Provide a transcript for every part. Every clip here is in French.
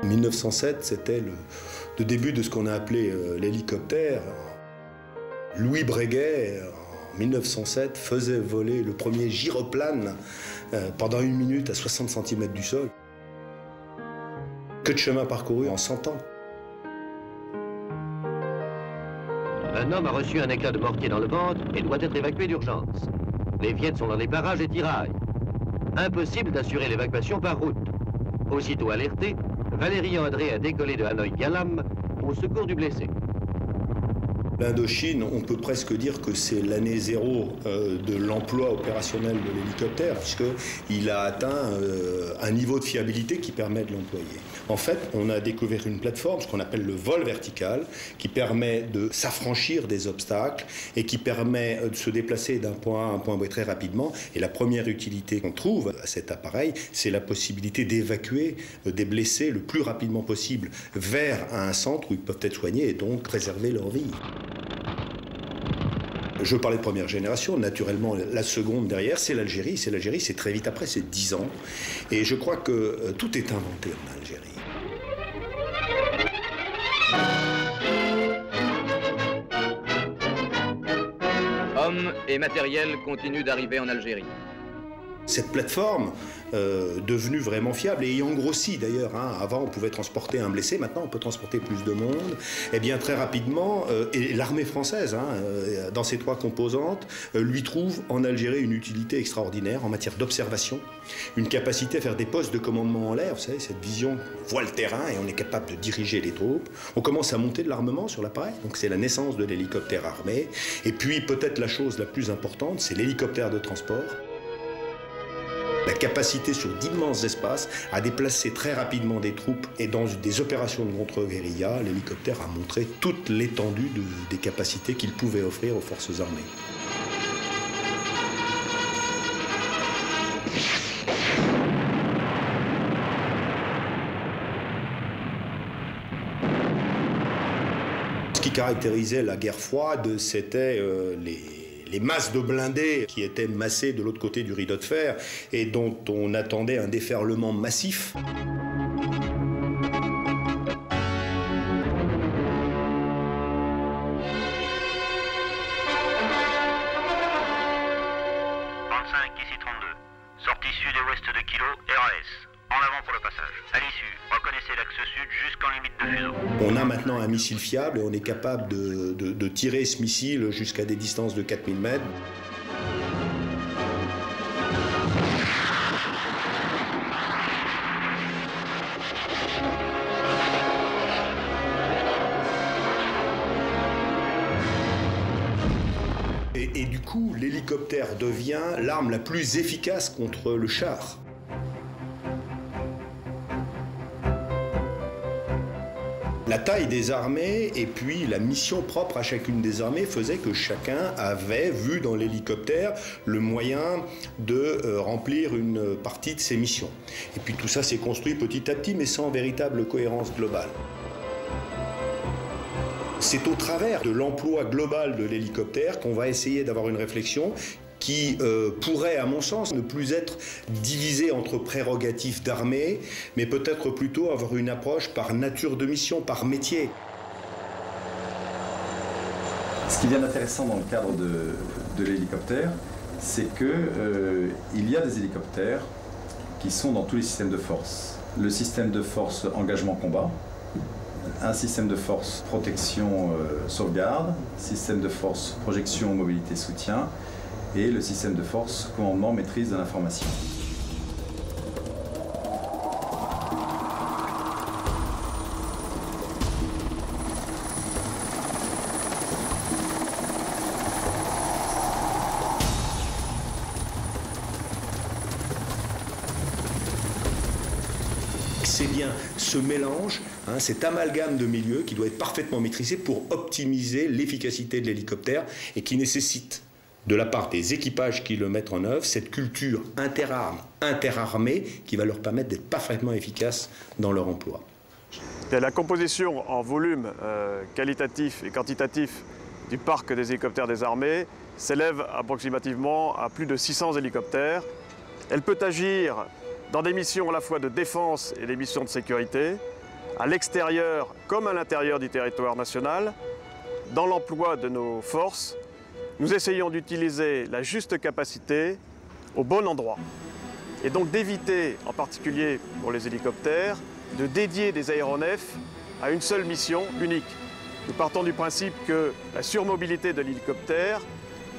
1907, c'était le début de ce qu'on a appelé l'hélicoptère. Louis Breguet, en 1907, faisait voler le premier gyroplane pendant 1 minute à 60 cm du sol. Que de chemin parcouru en 100 ans. Un homme a reçu un éclat de mortier dans le ventre et doit être évacué d'urgence. Les Viettes sont dans les parages et tiraillent. Impossible d'assurer l'évacuation par route. Aussitôt alerté, Valéry André a décollé de Hanoï-Galam au secours du blessé. L'Indochine, on peut presque dire que c'est l'année zéro de l'emploi opérationnel de l'hélicoptère, puisqu'il a atteint un niveau de fiabilité qui permet de l'employer. En fait, on a découvert une plateforme, ce qu'on appelle le vol vertical, qui permet de s'affranchir des obstacles et qui permet de se déplacer d'un point A à un point B très rapidement. Et la première utilité qu'on trouve à cet appareil, c'est la possibilité d'évacuer des blessés le plus rapidement possible vers un centre où ils peuvent être soignés et donc préserver leur vie. Je parlais de première génération, naturellement la seconde derrière, c'est l'Algérie. C'est très vite après, c'est 10 ans. Et je crois que tout est inventé en Algérie. Hommes et matériel continuent d'arriver en Algérie. Cette plateforme, devenue vraiment fiable et ayant grossi d'ailleurs, avant on pouvait transporter un blessé, maintenant on peut transporter plus de monde, et bien très rapidement, et l'armée française, dans ses 3 composantes, lui trouve en Algérie une utilité extraordinaire en matière d'observation, une capacité à faire des postes de commandement en l'air, vous savez, cette vision, on voit le terrain et on est capable de diriger les troupes. On commence à monter de l'armement sur l'appareil, donc c'est la naissance de l'hélicoptère armé, et puis peut-être la chose la plus importante, c'est l'hélicoptère de transport. La capacité sur d'immenses espaces à déplacer très rapidement des troupes et dans des opérations de contre-guérilla, l'hélicoptère a montré toute l'étendue des capacités qu'il pouvait offrir aux forces armées. Ce qui caractérisait la guerre froide, c'était les masses de blindés qui étaient massées de l'autre côté du rideau de fer et dont on attendait un déferlement massif. Ici 32. Sortie sud et ouest de Kilo, RAS. En avant pour le passage. À l'issue, reconnaissez l'axe sud jusqu'en limite de fuseau. On a maintenant un missile fiable et on est capable de tirer ce missile jusqu'à des distances de 4000 mètres. Et du coup, l'hélicoptère devient l'arme la plus efficace contre le char. La taille des armées et puis la mission propre à chacune des armées faisait que chacun avait vu dans l'hélicoptère le moyen de remplir une partie de ses missions. Et puis tout ça s'est construit petit à petit, mais sans véritable cohérence globale. C'est au travers de l'emploi global de l'hélicoptère qu'on va essayer d'avoir une réflexion qui pourrait, à mon sens, ne plus être divisé entre prérogatives d'armée, mais peut-être plutôt avoir une approche par nature de mission, par métier. Ce qui est bien intéressant dans le cadre de l'hélicoptère, c'est qu'il y a des hélicoptères qui sont dans tous les systèmes de force. Le système de force engagement-combat, un système de force protection sauvegarde, système de force projection mobilité soutien, et le système de force commandement maîtrise de l'information. C'est bien ce mélange, cet amalgame de milieux qui doit être parfaitement maîtrisé pour optimiser l'efficacité de l'hélicoptère et qui nécessite de la part des équipages qui le mettent en œuvre, cette culture interarmes, interarmée, qui va leur permettre d'être parfaitement efficaces dans leur emploi. La composition en volume qualitatif et quantitatif du parc des hélicoptères des armées s'élève approximativement à plus de 600 hélicoptères. Elle peut agir dans des missions à la fois de défense et des missions de sécurité. à l'extérieur comme à l'intérieur du territoire national, dans l'emploi de nos forces, nous essayons d'utiliser la juste capacité au bon endroit. Et donc d'éviter, en particulier pour les hélicoptères, de dédier des aéronefs à une seule mission unique. Nous partons du principe que la surmobilité de l'hélicoptère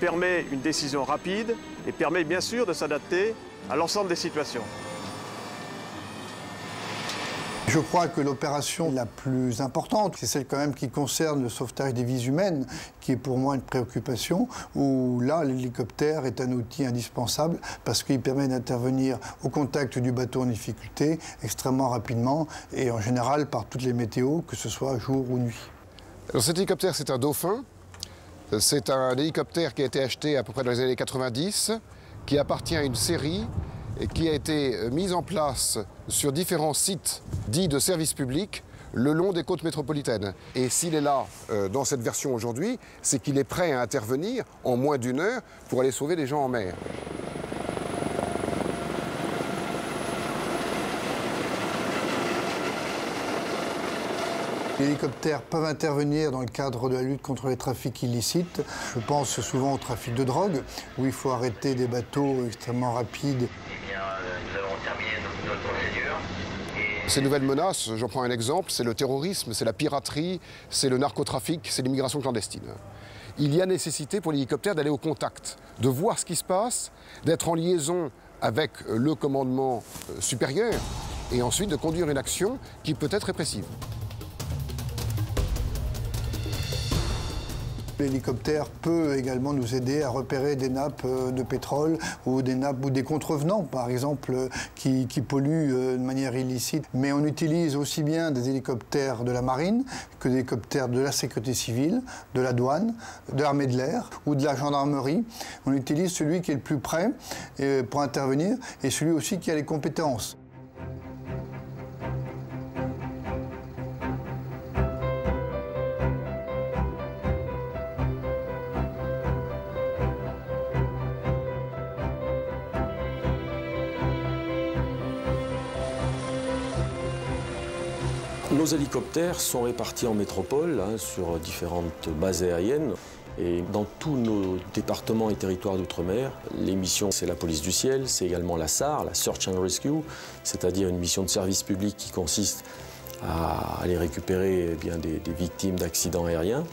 permet une décision rapide et permet bien sûr de s'adapter à l'ensemble des situations. Je crois que l'opération la plus importante, c'est celle quand même qui concerne le sauvetage des vies humaines, qui est pour moi une préoccupation, où là, l'hélicoptère est un outil indispensable parce qu'il permet d'intervenir au contact du bateau en difficulté extrêmement rapidement et en général par toutes les météos, que ce soit jour ou nuit. Alors cet hélicoptère, c'est un Dauphin. C'est un hélicoptère qui a été acheté à peu près dans les années 90, qui appartient à une série et qui a été mise en place sur différents sites dits de service public le long des côtes métropolitaines. Et s'il est là dans cette version aujourd'hui, c'est qu'il est prêt à intervenir en moins d'1 heure pour aller sauver des gens en mer. Les hélicoptères peuvent intervenir dans le cadre de la lutte contre les trafics illicites. Je pense souvent au trafic de drogue, où il faut arrêter des bateaux extrêmement rapides. Eh bien, nous avons terminé notre procédure. Ces nouvelles menaces, j'en prends un exemple, c'est le terrorisme, c'est la piraterie, c'est le narcotrafic, c'est l'immigration clandestine. Il y a nécessité pour l'hélicoptère d'aller au contact, de voir ce qui se passe, d'être en liaison avec le commandement supérieur et ensuite de conduire une action qui peut être répressive. L'hélicoptère peut également nous aider à repérer des nappes de pétrole ou des nappes ou des contrevenants, par exemple, qui polluent de manière illicite. Mais on utilise aussi bien des hélicoptères de la marine que des hélicoptères de la sécurité civile, de la douane, de l'armée de l'air ou de la gendarmerie. On utilise celui qui est le plus près pour intervenir et celui aussi qui a les compétences. Nos hélicoptères sont répartis en métropole, sur différentes bases aériennes. Et dans tous nos départements et territoires d'outre-mer, les missions, c'est la police du ciel, c'est également la SAR, la Search and Rescue, c'est-à-dire une mission de service public qui consiste à aller récupérer des victimes d'accidents aériens.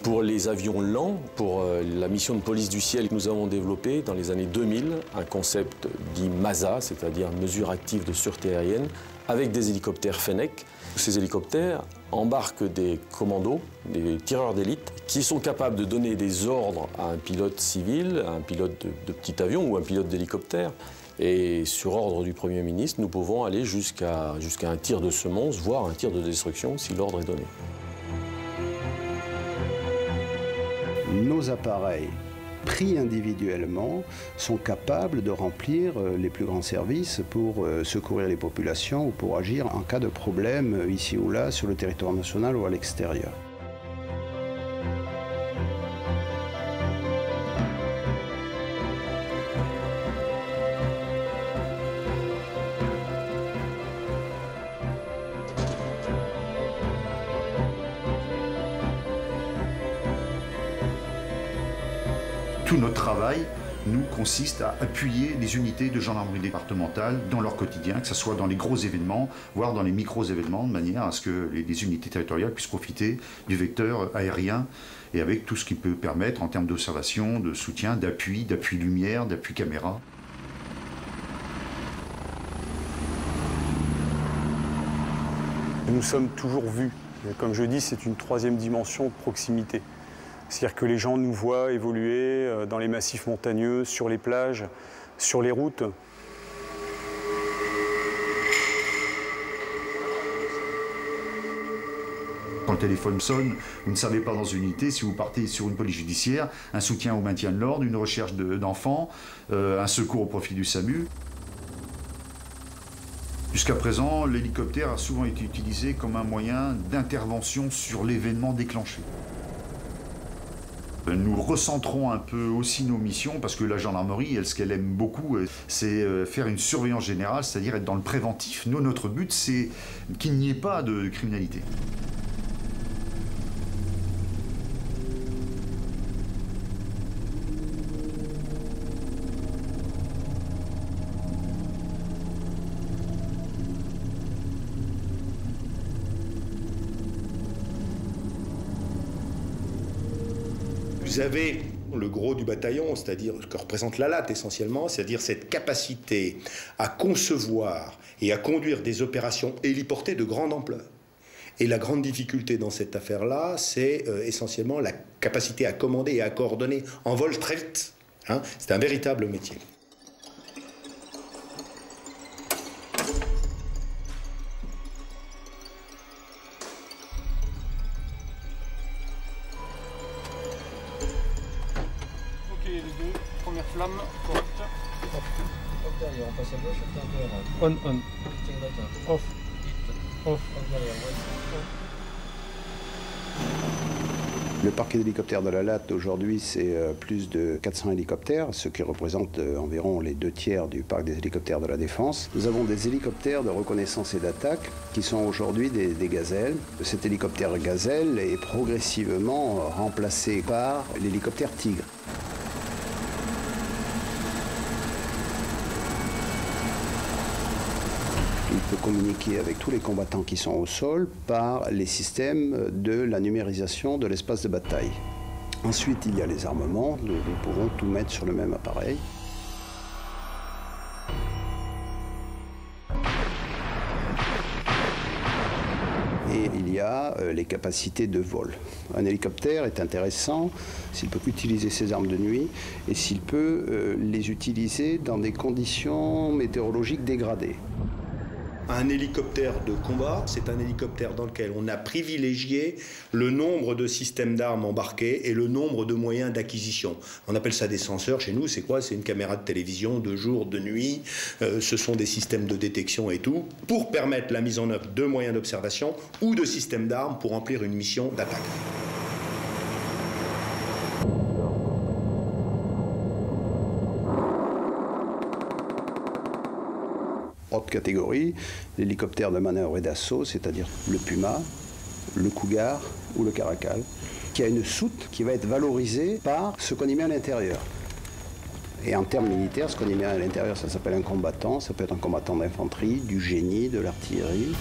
Pour les avions lents, pour la mission de police du ciel, nous avons développé dans les années 2000 un concept dit MASA, c'est-à-dire mesure active de sûreté aérienne, avec des hélicoptères Fennec. Ces hélicoptères embarquent des commandos, des tireurs d'élite, qui sont capables de donner des ordres à un pilote civil, à un pilote de petit avion ou un pilote d'hélicoptère. Et sur ordre du Premier ministre, nous pouvons aller jusqu'à un tir de semonce, voire un tir de destruction si l'ordre est donné. Nos appareils, pris individuellement, sont capables de remplir les plus grands services pour secourir les populations ou pour agir en cas de problème ici ou là sur le territoire national ou à l'extérieur. Tout notre travail nous consiste à appuyer les unités de gendarmerie départementale dans leur quotidien, que ce soit dans les gros événements, voire dans les micro-événements, de manière à ce que les unités territoriales puissent profiter du vecteur aérien et avec tout ce qui peut permettre en termes d'observation, de soutien, d'appui lumière, d'appui caméra. Nous sommes toujours vus. Comme je dis, c'est une troisième dimension de proximité. C'est-à-dire que les gens nous voient évoluer dans les massifs montagneux, sur les plages, sur les routes. Quand le téléphone sonne, vous ne savez pas dans une unité si vous partez sur une police judiciaire, un soutien au maintien de l'ordre, une recherche d'enfants, un secours au profit du SAMU. Jusqu'à présent, l'hélicoptère a souvent été utilisé comme un moyen d'intervention sur l'événement déclenché. Nous recentrons un peu aussi nos missions parce que la gendarmerie, elle, ce qu'elle aime beaucoup, c'est faire une surveillance générale, c'est-à-dire être dans le préventif. Nous, notre but, c'est qu'il n'y ait pas de criminalité. Vous avez le gros du bataillon, c'est-à-dire ce que représente la latte essentiellement, c'est-à-dire cette capacité à concevoir et à conduire des opérations héliportées de grande ampleur. Et la grande difficulté dans cette affaire-là, c'est essentiellement la capacité à commander et à coordonner en vol très vite. Hein, c'est un véritable métier. Les deux, première flamme, correcte. Hop derrière, on passe à gauche, hop derrière. On. Off. Off. Hop derrière, Le parquet d'hélicoptères de la Latte aujourd'hui, c'est plus de 400 hélicoptères, ce qui représente environ les 2/3 du parc des hélicoptères de la Défense. Nous avons des hélicoptères de reconnaissance et d'attaque qui sont aujourd'hui des gazelles. Cet hélicoptère gazelle est progressivement remplacé par l'hélicoptère Tigre. Il peut communiquer avec tous les combattants qui sont au sol par les systèmes de la numérisation de l'espace de bataille. Ensuite, il y a les armements. Nous pouvons tout mettre sur le même appareil. Et il y a les capacités de vol. Un hélicoptère est intéressant s'il peut utiliser ses armes de nuit et s'il peut les utiliser dans des conditions météorologiques dégradées. Un hélicoptère de combat, c'est un hélicoptère dans lequel on a privilégié le nombre de systèmes d'armes embarqués et le nombre de moyens d'acquisition. On appelle ça des senseurs. Chez nous, c'est quoi? C'est une caméra de télévision de jour, de nuit. Ce sont des systèmes de détection et tout, pour permettre la mise en œuvre de moyens d'observation ou de systèmes d'armes pour remplir une mission d'attaque. Autre catégorie, l'hélicoptère de manœuvre et d'assaut, c'est-à-dire le Puma, le Cougar ou le Caracal, qui a une soute qui va être valorisée par ce qu'on y met à l'intérieur. Et en termes militaires, ce qu'on y met à l'intérieur, ça s'appelle un combattant, ça peut être un combattant d'infanterie, du génie, de l'artillerie.